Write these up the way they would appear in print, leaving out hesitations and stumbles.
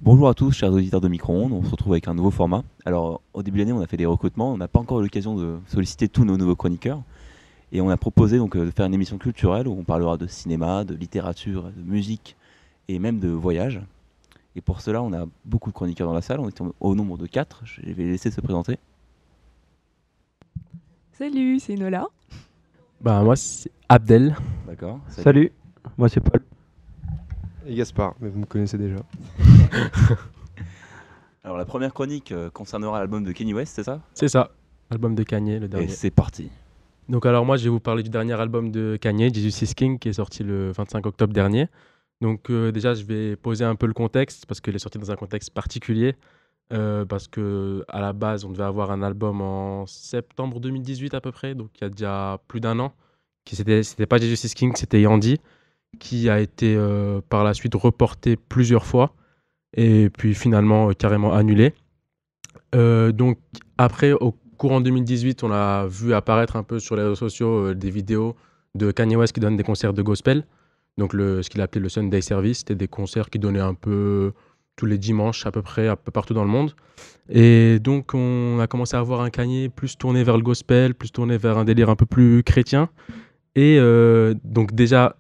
Bonjour à tous, chers auditeurs de Micro-ondes. On se retrouve avec un nouveau format. Alors, au début de l'année, on a fait des recrutements. On n'a pas encore eu l'occasion de solliciter tous nos nouveaux chroniqueurs. Et on a proposé de faire une émission culturelle où on parlera de cinéma, de littérature, de musique et même de voyage. Et pour cela, on a beaucoup de chroniqueurs dans la salle. On est au nombre de 4. Je vais les laisser se présenter. Salut, c'est Nola. Bah, moi, c'est Abdel. D'accord. Salut, moi c'est Paul. Et Gaspard, mais vous me connaissez déjà. Alors, la première chronique concernera l'album de Kanye West, c'est ça? C'est ça, album de Kanye, le Et dernier. c'est parti. Donc alors moi, je vais vous parler du dernier album de Kanye, Jesus is King, qui est sorti le 25 octobre dernier. Donc déjà, je vais poser un peu le contexte, parce qu'il est sorti dans un contexte particulier. Parce que à la base, on devait avoir un album en septembre 2018 à peu près, donc il y a déjà plus d'un an. C'était pas Jesus is King, c'était Yandy, qui a été par la suite reporté plusieurs fois, et puis finalement carrément annulé. Donc après, au courant 2018, on a vu apparaître un peu sur les réseaux sociaux des vidéos de Kanye West qui donne des concerts de gospel. Donc ce qu'il appelait le Sunday Service, c'était des concerts qui donnaient un peu tous les dimanches à peu près, un peu partout dans le monde. Et donc on a commencé à voir un Kanye plus tourné vers le gospel, plus tourné vers un délire un peu plus chrétien. Et donc déjà,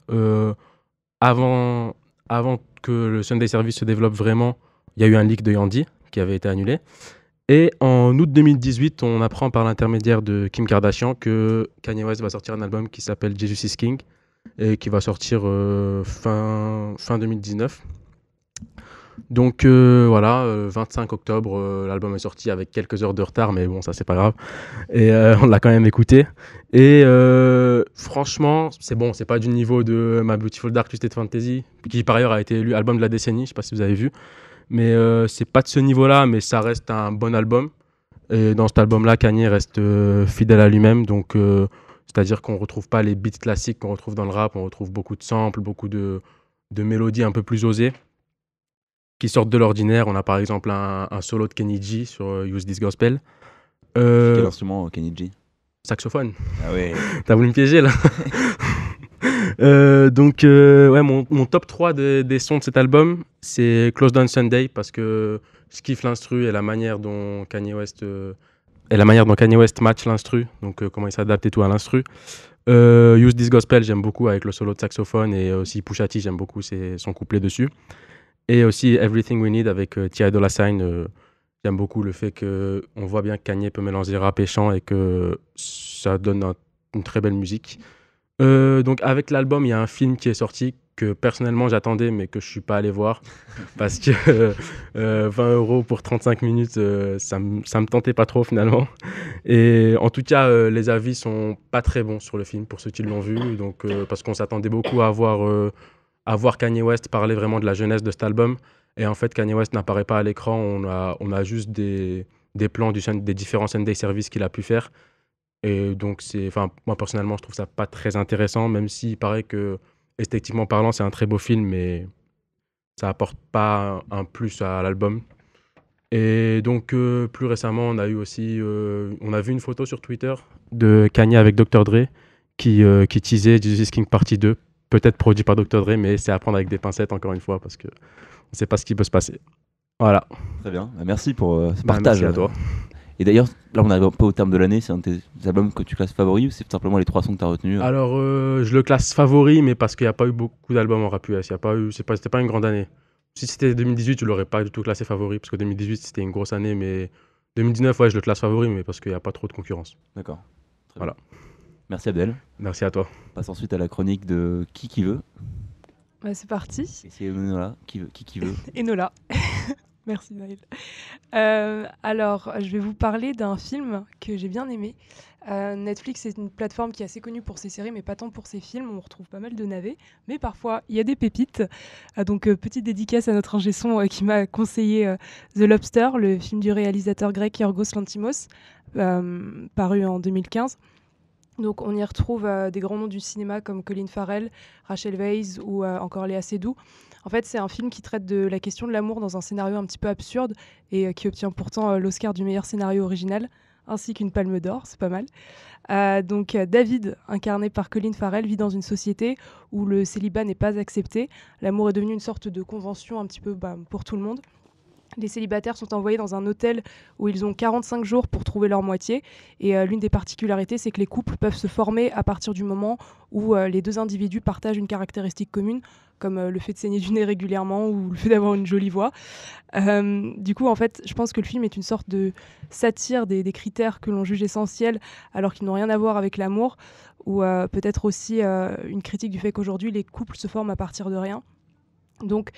avant, avant que le Sunday Service se développe vraiment, il y a eu un leak de Yandy qui avait été annulé. Et en août 2018, on apprend par l'intermédiaire de Kim Kardashian que Kanye West va sortir un album qui s'appelle Jesus is King et qui va sortir fin 2019. Donc voilà, 25 octobre, l'album est sorti avec quelques heures de retard, mais bon, ça c'est pas grave. Et on l'a quand même écouté. Et franchement, c'est bon, c'est pas du niveau de My Beautiful Dark Twisted Fantasy, qui par ailleurs a été élu album de la décennie, je sais pas si vous avez vu. Mais c'est pas de ce niveau-là, mais ça reste un bon album. Et dans cet album-là, Kanye reste fidèle à lui-même. Donc, c'est-à-dire qu'on retrouve pas les beats classiques qu'on retrouve dans le rap. On retrouve beaucoup de samples, beaucoup de mélodies un peu plus osées qui sortent de l'ordinaire. On a par exemple un solo de Kenny G sur Use This Gospel. Quel instrument, Kenny G? Saxophone. Ah ouais. T'as voulu me piéger là. Donc, ouais, mon top 3 des sons de cet album, c'est Close Down Sunday, parce que je kiffe l'instru et la manière dont Kanye West match l'instru, donc comment il s'adapte et tout à l'instru. Use This Gospel, j'aime beaucoup avec le solo de saxophone, et aussi Pusha T, j'aime beaucoup son couplet dessus. Et aussi Everything We Need avec T.I. Dolla $ign, j'aime beaucoup le fait qu'on voit bien que Kanye peut mélanger rap et chant et que ça donne une très belle musique. Donc avec l'album, il y a un film qui est sorti que personnellement j'attendais mais que je suis pas allé voir parce que 20 € pour 35 minutes, ça me tentait pas trop finalement. Et en tout cas, les avis sont pas très bons sur le film pour ceux qui l'ont vu, donc parce qu'on s'attendait beaucoup à voir Kanye West parler vraiment de la jeunesse de cet album. Et en fait, Kanye West n'apparaît pas à l'écran. On a juste des plans des différents Sunday Service qu'il a pu faire. Et donc, moi personnellement, je trouve ça pas très intéressant, même s'il paraît que, esthétiquement parlant, c'est un très beau film, mais ça apporte pas un plus à l'album. Et donc, plus récemment, on a vu une photo sur Twitter de Kanye avec Dr. Dre qui teasait Jesus King Partie 2, peut-être produit par Dr. Dre, mais c'est à prendre avec des pincettes, encore une fois, parce que on sait pas ce qui peut se passer. Voilà. Très bien. Merci pour ce Bah, partage. merci à toi. Et d'ailleurs, là on arrive un peu au terme de l'année, c'est un de tes albums que tu classes favoris ou c'est simplement les 3 sons que tu as retenus? Alors, je le classe favori, mais parce qu'il n'y a pas eu beaucoup d'albums en rap US. C'était pas une grande année. Si c'était 2018, je l'aurais pas du tout classé favori, parce que 2018, c'était une grosse année, mais 2019, ouais, je le classe favori, mais parce qu'il n'y a pas trop de concurrence. D'accord. Très Voilà. bien. Merci Abdel. Merci à toi. On passe ensuite à la chronique de Qui veut. Ouais, c'est parti. Et c'est Nola qui veut. Et Nola. Merci Naël. Alors, je vais vous parler d'un film que j'ai bien aimé. Netflix est une plateforme qui est assez connue pour ses séries, mais pas tant pour ses films. On retrouve pas mal de navets, mais parfois il y a des pépites. Donc, petite dédicace à notre ingé son qui m'a conseillé The Lobster, le film du réalisateur grec Yorgos Lanthimos, paru en 2015. Donc, on y retrouve des grands noms du cinéma comme Colin Farrell, Rachel Weisz ou encore Léa Seydoux. En fait, c'est un film qui traite de la question de l'amour dans un scénario un petit peu absurde et qui obtient pourtant l'Oscar du meilleur scénario original, ainsi qu'une palme d'or, c'est pas mal. Donc David, incarné par Colin Farrell, vit dans une société où le célibat n'est pas accepté. L'amour est devenu une sorte de convention un petit peu pour tout le monde. Les célibataires sont envoyés dans un hôtel où ils ont 45 jours pour trouver leur moitié. Et l'une des particularités, c'est que les couples peuvent se former à partir du moment où les deux individus partagent une caractéristique commune, comme le fait de saigner du nez régulièrement ou le fait d'avoir une jolie voix. Du coup, en fait, je pense que le film est une sorte de satire des critères que l'on juge essentiels alors qu'ils n'ont rien à voir avec l'amour, ou peut-être aussi une critique du fait qu'aujourd'hui, les couples se forment à partir de rien. Donc,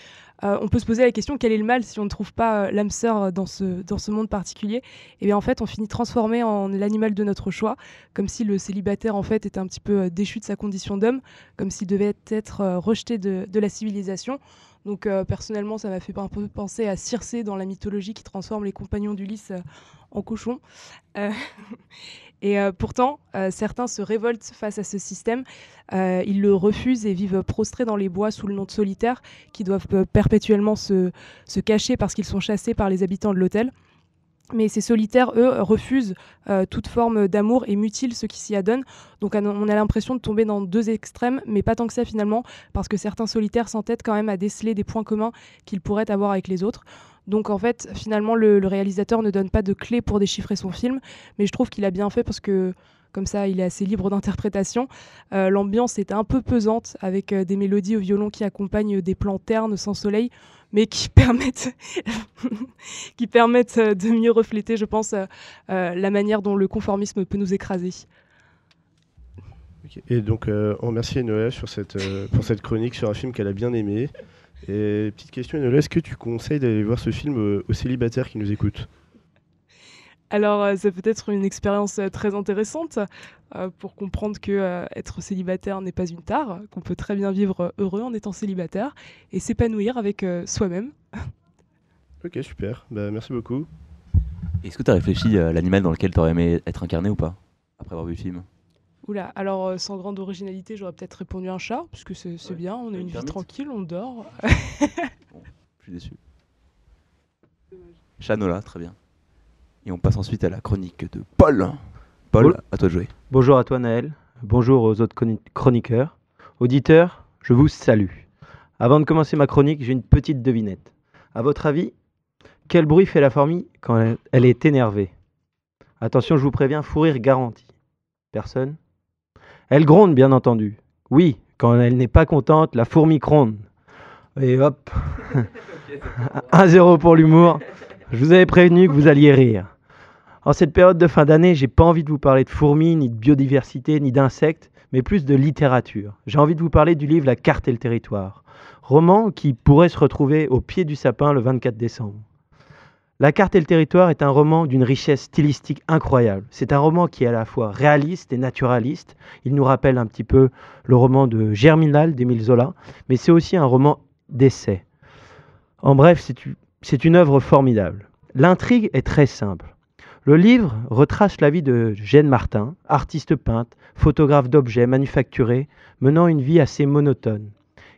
on peut se poser la question, quel est le mal si on ne trouve pas l'âme sœur dans ce monde particulier? Et bien en fait, on finit transformé en l'animal de notre choix, comme si le célibataire en fait était un petit peu déchu de sa condition d'homme, comme s'il devait être rejeté de la civilisation. Donc personnellement, ça m'a fait un peu penser à Circé dans la mythologie qui transforme les compagnons d'Ulysse en cochons. Euh, Et pourtant, certains se révoltent face à ce système. Ils le refusent et vivent prostrés dans les bois sous le nom de solitaires, qui doivent perpétuellement se cacher parce qu'ils sont chassés par les habitants de l'hôtel. Mais ces solitaires, eux, refusent toute forme d'amour et mutilent ceux qui s'y adonnent. Donc on a l'impression de tomber dans deux extrêmes, mais pas tant que ça finalement, parce que certains solitaires s'entêtent quand même à déceler des points communs qu'ils pourraient avoir avec les autres. Donc en fait, finalement, le réalisateur ne donne pas de clé pour déchiffrer son film, mais je trouve qu'il a bien fait parce que comme ça, il est assez libre d'interprétation. L'ambiance est un peu pesante, avec des mélodies au violon qui accompagnent des plans ternes sans soleil, mais qui permettent, qui permettent de mieux refléter, je pense, la manière dont le conformisme peut nous écraser. Ok. Et donc, on remercie Enola pour cette chronique sur un film qu'elle a bien aimé. Et petite question, Enola, est-ce que tu conseilles d'aller voir ce film aux célibataires qui nous écoutent? Alors, ça peut être une expérience très intéressante pour comprendre que être célibataire n'est pas une tare, qu'on peut très bien vivre heureux en étant célibataire et s'épanouir avec soi-même. Ok, super. Bah, merci beaucoup. Est-ce que tu as réfléchi à l'animal dans lequel tu aurais aimé être incarné ou pas, après avoir vu le film? Oula, alors sans grande originalité, j'aurais peut-être répondu un chat, puisque c'est Ouais. bien, on a une vie Termite. tranquille, on dort. Bon, je suis déçu. Chanola, très bien. Et on passe ensuite à la chronique de Paul. Paul, Paul. à toi de jouer. Bonjour à toi Naël, bonjour aux autres chroniqueurs. Auditeurs, je vous salue. Avant de commencer ma chronique, j'ai une petite devinette. À votre avis, quel bruit fait la fourmi quand elle est énervée? Attention, je vous préviens, fou rire garanti. Personne? Elle gronde, bien entendu. Oui, quand elle n'est pas contente, la fourmi gronde. Et hop, 1-0 pour l'humour. Je vous avais prévenu que vous alliez rire. En cette période de fin d'année, j'ai pas envie de vous parler de fourmis, ni de biodiversité, ni d'insectes, mais plus de littérature. J'ai envie de vous parler du livre La carte et le territoire, roman qui pourrait se retrouver au pied du sapin le 24 décembre. La carte et le territoire est un roman d'une richesse stylistique incroyable. C'est un roman qui est à la fois réaliste et naturaliste. Il nous rappelle un petit peu le roman de Germinal d'Émile Zola, mais c'est aussi un roman d'essai. En bref, c'est une œuvre formidable. L'intrigue est très simple. Le livre retrace la vie de Jeanne Martin, artiste peintre, photographe d'objets manufacturés, menant une vie assez monotone.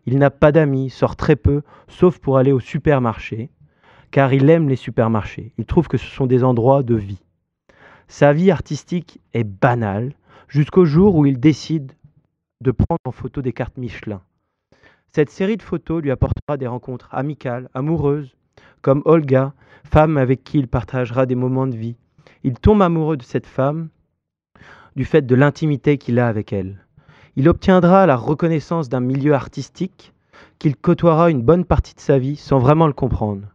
Il n'a pas d'amis, sort très peu, sauf pour aller au supermarché, car il aime les supermarchés. Il trouve que ce sont des endroits de vie. Sa vie artistique est banale, jusqu'au jour où il décide de prendre en photo des cartes Michelin. Cette série de photos lui apportera des rencontres amicales, amoureuses, comme Olga, femme avec qui il partagera des moments de vie. Il tombe amoureux de cette femme du fait de l'intimité qu'il a avec elle. Il obtiendra la reconnaissance d'un milieu artistique qu'il côtoiera une bonne partie de sa vie sans vraiment le comprendre.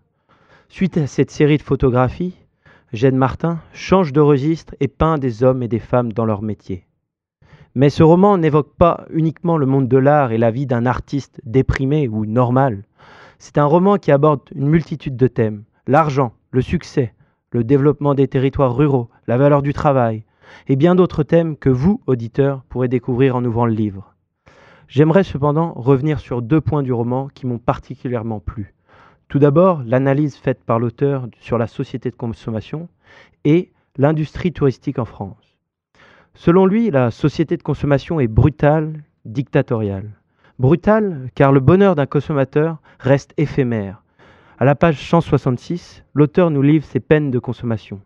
Suite à cette série de photographies, Jeanne Martin change de registre et peint des hommes et des femmes dans leur métier. Mais ce roman n'évoque pas uniquement le monde de l'art et la vie d'un artiste déprimé ou normal. C'est un roman qui aborde une multitude de thèmes. L'argent, le succès, le développement des territoires ruraux, la valeur du travail, et bien d'autres thèmes que vous, auditeurs, pourrez découvrir en ouvrant le livre. J'aimerais cependant revenir sur 2 points du roman qui m'ont particulièrement plu. Tout d'abord, l'analyse faite par l'auteur sur la société de consommation et l'industrie touristique en France. Selon lui, la société de consommation est brutale, dictatoriale. Brutale car le bonheur d'un consommateur reste éphémère. À la page 166, l'auteur nous livre ses peines de consommation.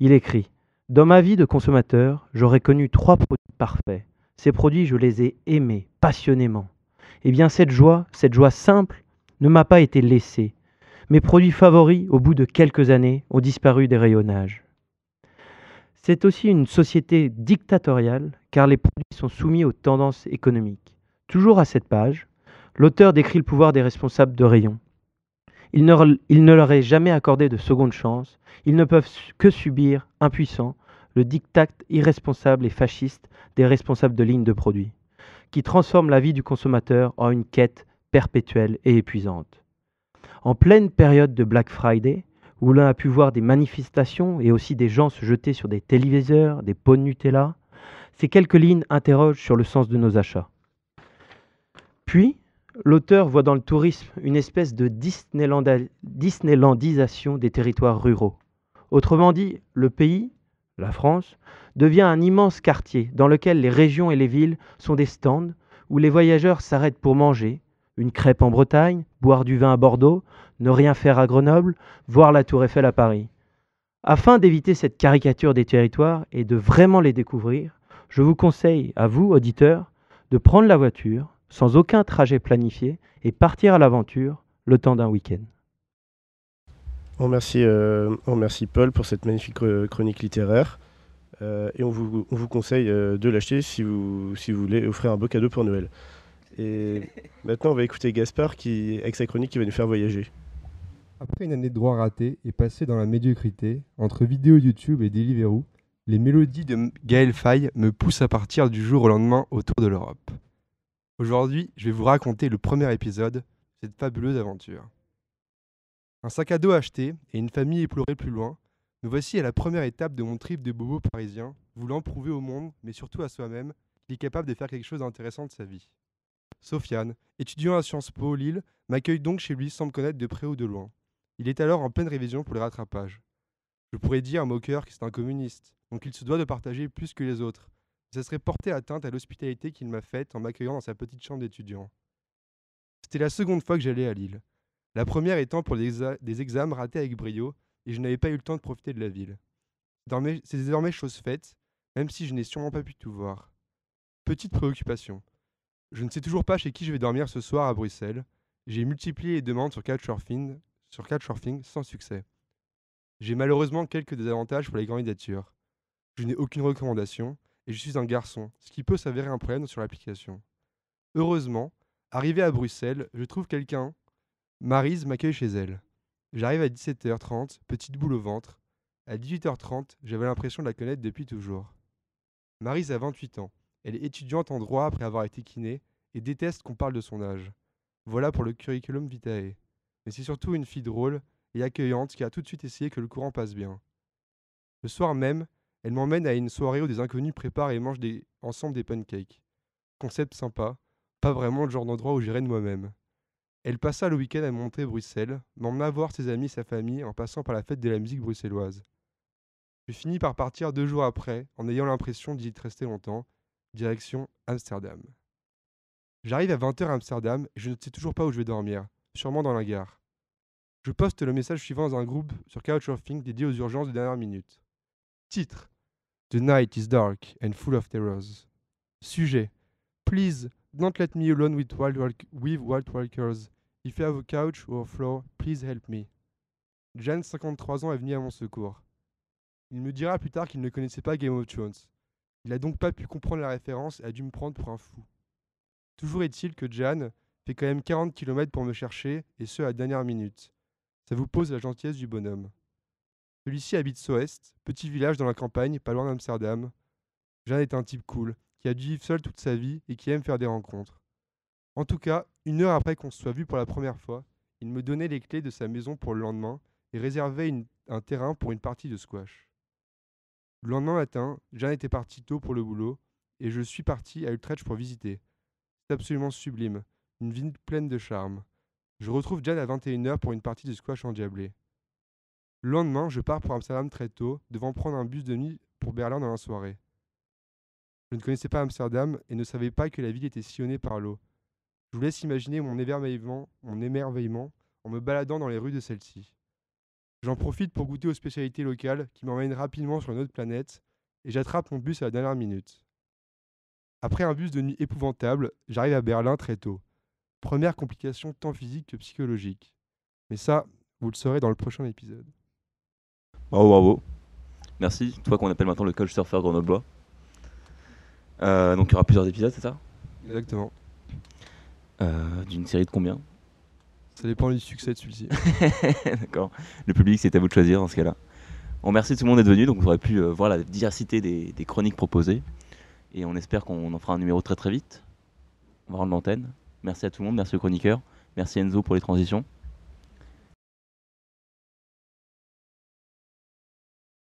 Il écrit « Dans ma vie de consommateur, j'aurais connu 3 produits parfaits. Ces produits, je les ai aimés passionnément. Eh bien, cette joie simple, ne m'a pas été laissée. Mes produits favoris, au bout de quelques années, ont disparu des rayonnages. C'est aussi une société dictatoriale, car les produits sont soumis aux tendances économiques. Toujours à cette page, l'auteur décrit le pouvoir des responsables de rayon. Il ne leur est jamais accordé de seconde chance, ils ne peuvent que subir, impuissants, le diktat irresponsable et fasciste des responsables de lignes de produits, qui transforment la vie du consommateur en une quête perpétuelle et épuisante. En pleine période de Black Friday, où l'on a pu voir des manifestations et aussi des gens se jeter sur des téléviseurs, des pots de Nutella, ces quelques lignes interrogent sur le sens de nos achats. Puis, l'auteur voit dans le tourisme une espèce de Disneylandisation des territoires ruraux. Autrement dit, le pays, la France, devient un immense quartier dans lequel les régions et les villes sont des stands où les voyageurs s'arrêtent pour manger, une crêpe en Bretagne, boire du vin à Bordeaux, ne rien faire à Grenoble, voir la Tour Eiffel à Paris. Afin d'éviter cette caricature des territoires et de vraiment les découvrir, je vous conseille, à vous, auditeurs, de prendre la voiture, sans aucun trajet planifié, et partir à l'aventure le temps d'un week-end. On remercie Paul pour cette magnifique chronique littéraire. Et on vous conseille de l'acheter si vous voulez offrir un beau cadeau pour Noël. Et maintenant, on va écouter Gaspard avec sa chronique qui va nous faire voyager. Après une année de droit ratée et passée dans la médiocrité, entre vidéos YouTube et Deliveroo, les mélodies de Gaël Faye me poussent à partir du jour au lendemain autour de l'Europe. Aujourd'hui, je vais vous raconter le premier épisode de cette fabuleuse aventure. Un sac à dos acheté et une famille éplorée plus loin, nous voici à la première étape de mon trip de bobo parisien, voulant prouver au monde, mais surtout à soi-même, qu'il est capable de faire quelque chose d'intéressant de sa vie. Sofiane, étudiant à Sciences Po Lille, m'accueille donc chez lui sans me connaître de près ou de loin. Il est alors en pleine révision pour le rattrapage. Je pourrais dire, moqueur, que c'est un communiste, donc il se doit de partager plus que les autres. Ça serait porter atteinte à l'hospitalité qu'il m'a faite en m'accueillant dans sa petite chambre d'étudiant. C'était la seconde fois que j'allais à Lille. La première étant pour des examens ratés avec brio, et je n'avais pas eu le temps de profiter de la ville. C'est désormais chose faite, même si je n'ai sûrement pas pu tout voir. Petite préoccupation. Je ne sais toujours pas chez qui je vais dormir ce soir à Bruxelles. J'ai multiplié les demandes sur Couchsurfing sans succès. J'ai malheureusement quelques désavantages pour les candidatures. Je n'ai aucune recommandation et je suis un garçon, ce qui peut s'avérer un problème sur l'application. Heureusement, arrivé à Bruxelles, je trouve quelqu'un. Maryse m'accueille chez elle. J'arrive à 17h30, petite boule au ventre. À 18h30, j'avais l'impression de la connaître depuis toujours. Maryse a 28 ans. Elle est étudiante en droit après avoir été kiné et déteste qu'on parle de son âge. Voilà pour le curriculum vitae. Mais c'est surtout une fille drôle et accueillante qui a tout de suite essayé que le courant passe bien. Le soir même, elle m'emmène à une soirée où des inconnus préparent et mangent ensemble des pancakes. Concept sympa, pas vraiment le genre d'endroit où j'irais de moi-même. Elle passa le week-end à monter Bruxelles, m'emmena voir ses amis et sa famille en passant par la fête de la musique bruxelloise. Je finis par partir 2 jours après, en ayant l'impression d'y être resté longtemps, direction Amsterdam. J'arrive à 20h à Amsterdam et je ne sais toujours pas où je vais dormir, sûrement dans la gare. Je poste le message suivant dans un groupe sur Couchsurfing dédié aux urgences de dernière minute. Titre: The night is dark and full of terrors. Sujet: Please don't let me alone with wild walkers. If you have a couch or a floor, please help me. Jan, 53 ans, est venu à mon secours. Il me dira plus tard qu'il ne connaissait pas Game of Thrones. Il a donc pas pu comprendre la référence et a dû me prendre pour un fou. Toujours est-il que Jan fait quand même 40 km pour me chercher, et ce à la dernière minute. Ça vous pose la gentillesse du bonhomme. Celui-ci habite Soest, petit village dans la campagne, pas loin d'Amsterdam. Jan est un type cool, qui a dû vivre seul toute sa vie et qui aime faire des rencontres. En tout cas, 1 heure après qu'on se soit vu pour la première fois, il me donnait les clés de sa maison pour le lendemain et réservait un terrain pour une partie de squash. Le lendemain matin, Jan était parti tôt pour le boulot et je suis parti à Utrecht pour visiter. C'est absolument sublime, une ville pleine de charme. Je retrouve Jan à 21h pour une partie de squash endiablé. Le lendemain, je pars pour Amsterdam très tôt, devant prendre un bus de nuit pour Berlin dans la soirée. Je ne connaissais pas Amsterdam et ne savais pas que la ville était sillonnée par l'eau. Je vous laisse imaginer mon émerveillement en me baladant dans les rues de celle-ci. J'en profite pour goûter aux spécialités locales qui m'emmènent rapidement sur une autre planète et j'attrape mon bus à la dernière minute. Après un bus de nuit épouvantable, j'arrive à Berlin très tôt. Première complication tant physique que psychologique. Mais ça, Vous le saurez dans le prochain épisode. Bravo, bravo. Merci, toi qu'on appelle maintenant le coach surfeur grenoblois. Donc il y aura plusieurs épisodes, c'est ça? Exactement. D'une série de combien? Ça dépend du succès de celui-ci. D'accord. Le public, c'est à vous de choisir dans ce cas-là. On remercie tout le monde d'être venu, donc vous aurez pu voir la diversité des chroniques proposées. Et on espère qu'on en fera un numéro très très vite. On va rendre l'antenne. Merci à tout le monde, merci aux chroniqueurs. Merci Enzo pour les transitions.